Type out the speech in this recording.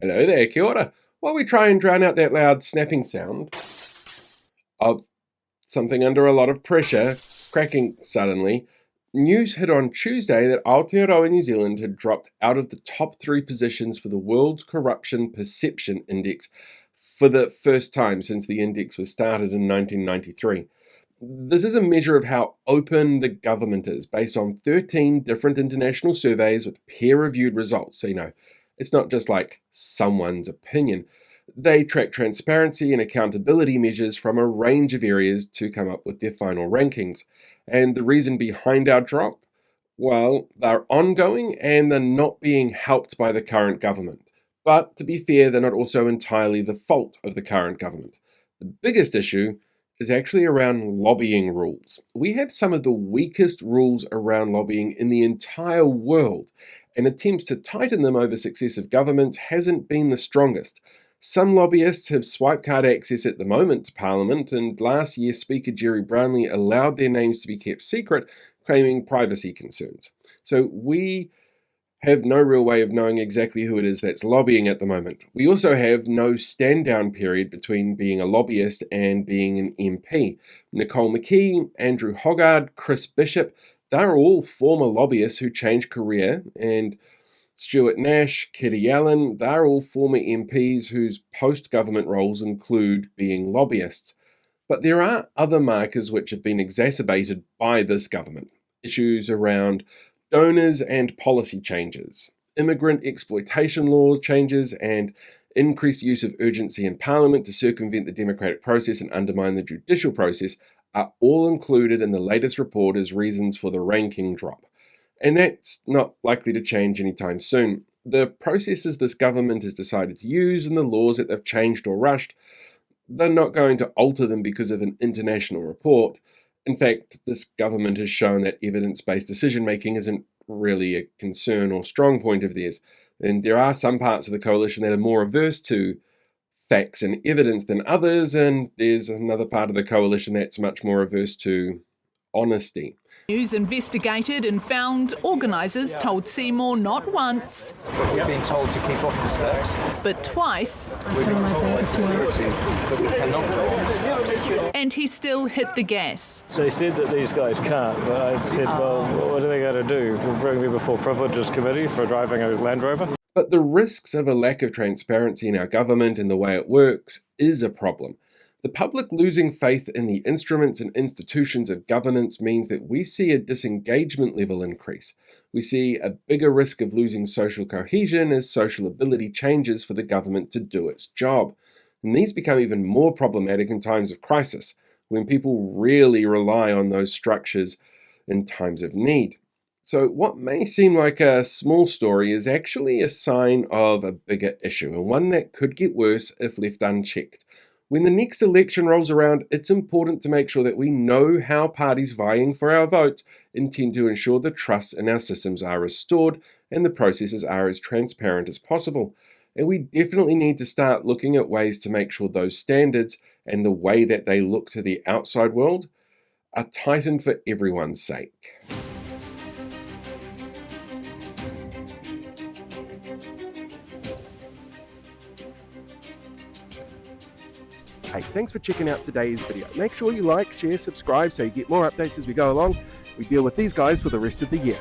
Hello there, kia ora. While we try and drown out that loud snapping sound of something under a lot of pressure, cracking suddenly, news hit on Tuesday that Aotearoa New Zealand had dropped out of the top 3 positions for the World Corruption Perception Index for the first time since the index was started in 1993. This is a measure of how open the government is, based on 13 different international surveys with peer-reviewed results. So, it's not just like someone's opinion. They track transparency and accountability measures from a range of areas to come up with their final rankings. And the reason behind our drop? Well, they're ongoing and they're not being helped by the current government. But to be fair, they're not also entirely the fault of the current government. The biggest issue is actually around lobbying rules. We have some of the weakest rules around lobbying in the entire world, and attempts to tighten them over successive governments hasn't been the strongest. Some lobbyists have swipe card access at the moment to Parliament, and last year Speaker Jerry Brownlee allowed their names to be kept secret, claiming privacy concerns. So we have no real way of knowing exactly who it is that's lobbying at the moment. We also have no stand-down period between being a lobbyist and being an MP. Nicole McKee, Andrew Hoggard, Chris Bishop, they're all former lobbyists who changed career, and Stuart Nash, Kitty Allen, they're all former MPs whose post-government roles include being lobbyists. But there are other markers which have been exacerbated by this government. Issues around donors and policy changes, immigrant exploitation law changes, and increased use of urgency in Parliament to circumvent the democratic process and undermine the judicial process are all included in the latest report as reasons for the ranking drop. And that's not likely to change anytime soon. The processes this government has decided to use and the laws that they've changed or rushed, they're not going to alter them because of an international report. In fact, this government has shown that evidence-based decision-making isn't really a concern or strong point of theirs. And there are some parts of the coalition that are more averse to facts and evidence than others, and there's another part of the coalition that's much more averse to honesty. News investigated and found organisers told Seymour not once, we've been told to keep off the steps, but twice, we've been told by security that we cannot go off the steps. and he still hit the gas. They said that these guys can't, but I said, well, what are they going to do? Bring me before Privileges Committee for driving a Land Rover? But the risks of a lack of transparency in our government and the way it works is a problem. The public losing faith in the instruments and institutions of governance means that we see a disengagement level increase. We see a bigger risk of losing social cohesion as social ability changes for the government to do its job. And these become even more problematic in times of crisis, when people really rely on those structures in times of need. So what may seem like a small story is actually a sign of a bigger issue, and one that could get worse if left unchecked. When the next election rolls around, it's important to make sure that we know how parties vying for our votes intend to ensure the trust in our systems are restored and the processes are as transparent as possible. And we definitely need to start looking at ways to make sure those standards and the way that they look to the outside world are tightened for everyone's sake. Hey, thanks for checking out today's video. Make sure you like, share, subscribe so you get more updates as we go along. We deal with these guys for the rest of the year.